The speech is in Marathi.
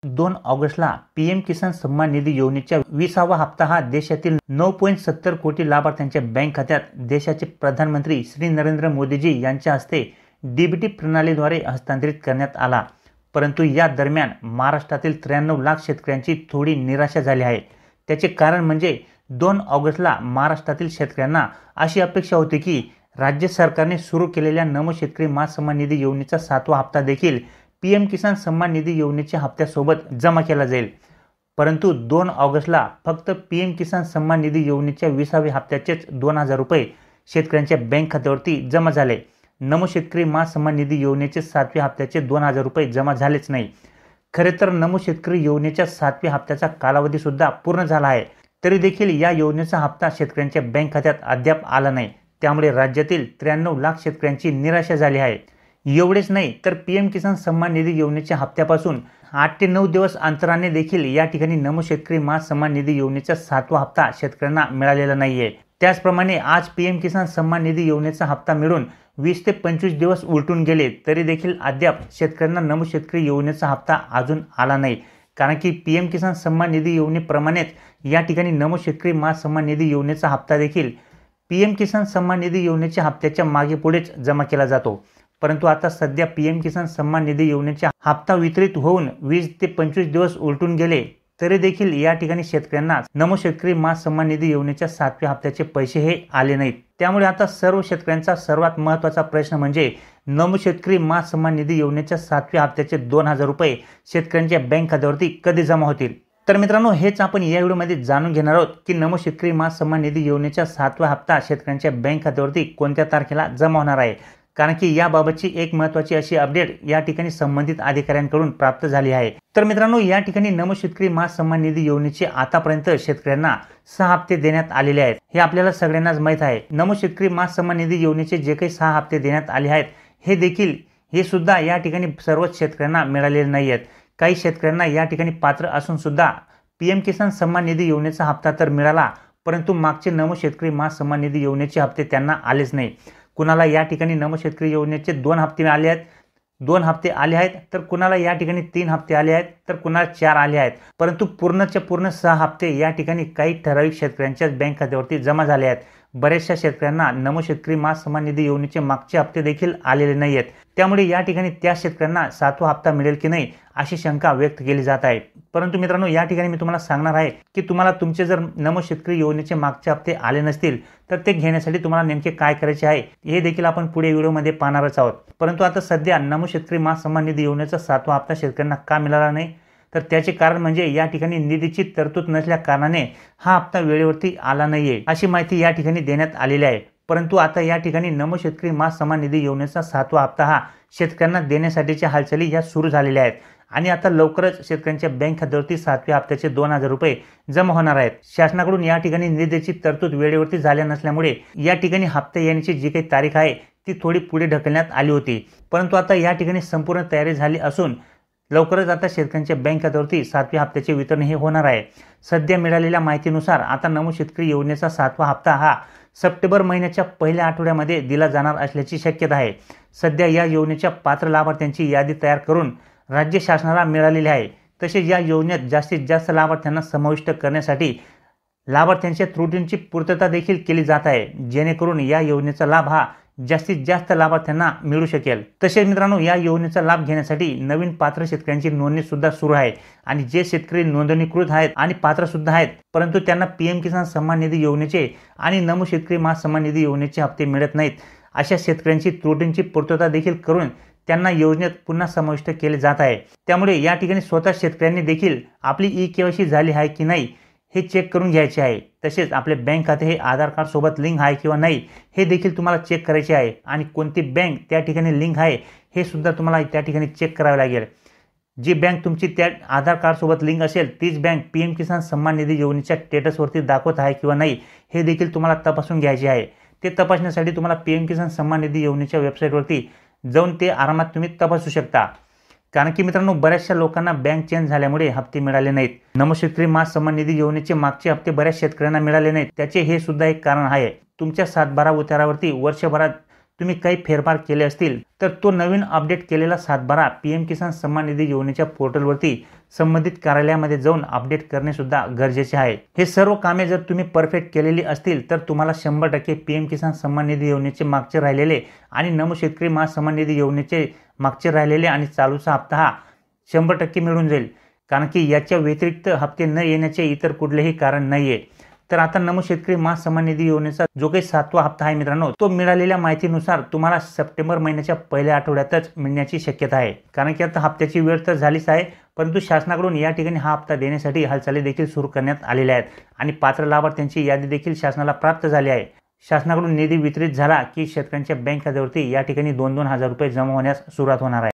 2 ऑगस्टला पीएम किसान सन्मान निधी योजनेचा 20वा हप्ता हा देशातील 9.70 कोटी लाभार्थ्यांच्या बँक खात्यात देशाचे प्रधानमंत्री श्री नरेंद्र मोदीजी यांच्या हस्ते डीबीटी प्रणालीद्वारे हस्तांतरित करण्यात आला। परंतु या दरम्यान महाराष्ट्रातील 93 लाख शेतकऱ्यांची थोडी निराशा झाली आहे। त्याचे कारण म्हणजे 2 ऑगस्टला महाराष्ट्रातील शेतकऱ्यांना अशी अपेक्षा होती की राज्य सरकारने सुरू केलेल्या नमो शेतकरी महासन्मान निधी योजनेचा 7वा हप्ता देखील पीएम किसान सन्मान निधी योजनेच्या हप्त्यासोबत जमा केला जाईल। परंतु 2 ऑगस्टला फक्त पीएम किसान सन्मान निधी योजनेच्या 20व्या हप्त्याचेच 2000 रुपये शेतकऱ्यांच्या बँक खात्यावरती जमा झाले। नमो शेतकरी महासन्मान निधी योजनेचे 7व्या हप्त्याचे 2000 रुपये जमा झालेच नाही। खरे तर नमो शेतकरी योजनेच्या 7व्या हप्त्याचा कालावधी सुद्धा पूर्ण झाला आहे, तरी देखील या योजनेचा हप्ता शेतकऱ्यांच्या बँक खात्यात अद्याप आला नाही। त्यामुळे राज्यातील 93 लाख शेतकऱ्यांची निराशा झाली आहे। एवढेच नाही तर पीएम किसान सन्मान निधी योजनेच्या हप्त्यापासून 8 ते 9 दिवस अंतराने देखील या ठिकाणी नमो शेतकरी महासन्मान निधी योजनेचा 7वा हप्ता शेतकऱ्यांना मिळालेला नाहीये। त्याचप्रमाणे आज पीएम किसान सन्मान निधी योजनेचा हप्ता मिळून 20 ते 25 दिवस उलटून गेले तरी देखील अद्याप शेतकऱ्यांना नमो शेतकरी योजनेचा हप्ता अजून आला नाही। कारण की पीएम किसान सन्मान निधी योजनेप्रमाणेच या ठिकाणी नमो शेतकरी महासन्मान निधी योजनेचा हप्ता देखील पीएम किसान सन्मान निधी योजनेच्या हप्त्याच्या मागे पुढेच जमा केला जातो। परंतु आता सध्या पीएम किसान सन्मान निधी योजनेचा हप्ता वितरित होऊन 20 ते 25 दिवस उलटून गेले तरी देखील या ठिकाणी शेतकऱ्यांना नमो शेतकरी महासन्मान निधी योजनेच्या 7व्या हप्त्याचे पैसे हे आले नाहीत। त्यामुळे आता सर्व शेतकऱ्यांचा सर्वात महत्त्वाचा प्रश्न म्हणजे नमो शेतकरी महासन्मान निधी योजनेच्या 7व्या हप्त्याचे 2000 रुपये शेतकऱ्यांच्या बँक खात्यावरती कधी जमा होतील। तर मित्रांनो, हेच आपण या व्हिडिओमध्ये जाणून घेणार आहोत की नमो शेतकरी महासन्मान निधी योजनेचा 7वा हप्ता शेतकऱ्यांच्या बँक खात्यावरती कोणत्या तारखेला जमा होणार आहे। कारण की याबाबतची एक महत्त्वाची अशी अपडेट या ठिकाणी संबंधित अधिकाऱ्यांकडून प्राप्त झाली आहे। तर मित्रांनो, या ठिकाणी नमो शेतकरी महासन्मान निधी योजनेचे आतापर्यंत शेतकऱ्यांना 6 हप्ते देण्यात आलेले आहेत, हे आपल्याला सगळ्यांनाच माहीत आहे। नमो शेतकरी महासन्मान निधी योजनेचे जे काही 6 हप्ते देण्यात आले आहेत हे सुद्धा या ठिकाणी सर्वच शेतकऱ्यांना मिळालेले नाही आहेत। काही शेतकऱ्यांना या ठिकाणी पात्र असून सुद्धा पीएम किसान सन्मान निधी योजनेचा हप्ता तर मिळाला, परंतु मागचे नमो शेतकरी महासन्मान निधी योजनेचे हप्ते त्यांना आलेच नाही। कुणाला या ठिकाणी नमो शेतकरी योजनेचे 2 हप्ते आले आहेत, 2 हप्ते आले आहेत, तर कुणाला या ठिकाणी 3 हप्ते आले आहेत, तर कुणाला 4 आले आहेत। परंतु पूर्णच्या पूर्ण 6 हप्ते या ठिकाणी काही ठराविक शेतकऱ्यांच्या बँक खात्यावरती जमा झाले आहेत। बरेचशा शेतकऱ्यांना नमो शेतकरी महासन्मान निधी योजनेचे मागचे हप्ते देखील आलेले नाही आहेत। त्यामुळे या ठिकाणी त्या शेतकऱ्यांना 7वा हप्ता मिळेल की नाही अशी शंका व्यक्त केली जात आहे। परंतु मित्रांनो, या ठिकाणी मी तुम्हाला सांगणार आहे की तुम्हाला तुमचे जर नमो शेतकरी योजनेचे मागचे हप्ते आले नसतील तर ते घेण्यासाठी तुम्हाला नेमके काय करायचे आहे हे देखील आपण पुढे व्हिडिओमध्ये पाहणारच आहोत। परंतु आता सध्या नमो शेतकरी महासन्मान निधी योजनेचा 7वा हप्ता शेतकऱ्यांना का मिळाला नाही, तर त्याचे कारण म्हणजे या ठिकाणी निधीची तरतूद नसल्या कारणाने हा हप्ता वेळेवरती आला नाहीये अशी माहिती या ठिकाणी देण्यात आलेली आहे। परंतु आता या ठिकाणी नमो शेतकरी महासन्मान निधी योजनेचा 7वा हप्ता हा शेतकऱ्यांना देण्यासाठीच्या हालचाली ह्या सुरू झालेल्या आहेत आणि आता लवकरच शेतकऱ्यांच्या बँक खात्यावरती 7व्या हप्त्याचे 2000 रुपये जमा होणार आहेत। शासनाकडून या ठिकाणी निधीची तरतूद वेळेवरती झाल्या नसल्यामुळे या ठिकाणी हप्ते येण्याची जी काही तारीख आहे ती थोडी पुढे ढकलण्यात आली होती। परंतु आता या ठिकाणी संपूर्ण तयारी झाली असून लवकरच आता शेतकऱ्यांच्या बँक खात्यावरती 7व्या हप्त्याचे वितरण हे होणार आहे। सध्या मिळालेल्या माहितीनुसार आता नमो शेतकरी योजनेचा 7वा हप्ता हा सप्टेंबर महिन्याच्या पहिल्या आठवड्यामध्ये दिला जाणार असल्याची शक्यता आहे। सध्या या योजनेच्या पात्र लाभार्थ्यांची यादी तयार करून राज्य शासनाला मिळालेली आहे। तसेच या योजनेत जास्तीत जास्त लाभार्थ्यांना समाविष्ट करण्यासाठी लाभार्थ्यांच्या त्रुटींची पूर्तता देखील केली जात आहे, जेणेकरून या योजनेचा लाभ हा जास्तीत जास्त लाभार्थ्यांना मिळू शकेल। तसेच मित्रांनो, या योजनेचा लाभ घेण्यासाठी नवीन पात्र शेतकऱ्यांची नोंदणी सुद्धा सुरू आहे आणि जे शेतकरी नोंदणीकृत आहेत आणि पात्र सुद्धा आहेत परंतु त्यांना पीएम किसान सन्मान निधी योजनेचे आणि नमो शेतकरी महासन्मान निधी योजनेचे हप्ते मिळत नाहीत, अशा शेतकऱ्यांची त्रुटींची पूर्तता देखील करून त्यांना योजनेत पुन्हा समाविष्ट केले जात आहे। त्यामुळे या ठिकाणी स्वतः शेतकऱ्यांनी देखील आपली ई-केवायसी झाली आहे की नाही हे चेक करून घ्यायचे आहे। तसेच आपले बँक खाते हे आधार कार्ड सोबत लिंक आहे किंवा नाही हे देखील तुम्हाला चेक करायचे आहे आणि कोणती बँक त्या ठिकाणी लिंक आहे हे सुद्धा तुम्हाला त्या ठिकाणी चेक करावे लागेल। जी बँक तुमची त्या आधार कार्ड सोबत लिंक असेल तीच बँक पीएम किसान सन्मान निधी योजनेच्या स्टेटसवरती दाखवत आहे किंवा नाही हे देखील तुम्हाला तपासून घ्यायचे आहे। ते तपासण्यासाठी तुम्हाला पीएम किसान सन्मान निधी योजनेच्या वेबसाईटवरती जाऊन ते आरामात तुम्ही तपासू शकता। कारण की मित्रांनो, बऱ्याचशा लोकांना बँक चेंज झाल्यामुळे हप्ते मिळाले नाहीत। नमो शेतकरी महासन्मान निधी योजनेचे मागचे हप्ते बऱ्याच शेतकऱ्यांना मिळाले नाहीत, त्याचे हे सुद्धा एक कारण आहे। तुमच्या 7/12 उतारावरती वर्षभरात तुम्ही काही फेरफार केले असतील तर तो नवीन अपडेट केलेला 7/12 पीएम किसान सन्मान निधी योजनेच्या पोर्टलवरती संबंधित कार्यालयामध्ये जाऊन अपडेट करणे सुद्धा गरजेचे आहे। हे सर्व कामे जर तुम्ही परफेक्ट केलेली असतील तर तुम्हाला 100% पीएम किसान सन्मान निधी योजनेचे मागचे राहिलेले आणि नमो शेतकरी महासन्मान निधी योजनेचे मागचे राहिलेले आणि चालूचा हप्ता हा 100% मिळून जाईल, कारण की याच्या व्यतिरिक्त हप्ते न येण्याचे इतर कुठलेही कारण नाहीये। तर आता नमो शेतकरी महासन्मान निधी योजनेचा जो काही 7वा हप्ता आहे मित्रांनो, तो मिळालेल्या माहितीनुसार तुम्हाला सप्टेंबर महिन्याच्या पहिल्या आठवड्यातच मिळण्याची शक्यता आहे, कारण की आता हप्त्याची वेळ तर झालीच आहे, परंतु शासनाकडून या ठिकाणी हा हप्ता देण्यासाठी हालचाली देखील सुरू करण्यात आलेल्या आहेत आणि पात्र लाभार्थ्यांची यादी देखील शासनाला प्राप्त झाली आहे। शासनाकडून निधी वितरित झाला की शेतकऱ्यांच्या बँक खात्यावरती या ठिकाणी 2-2 हजार रुपये जमा होण्यास सुरुवात होणार आहे।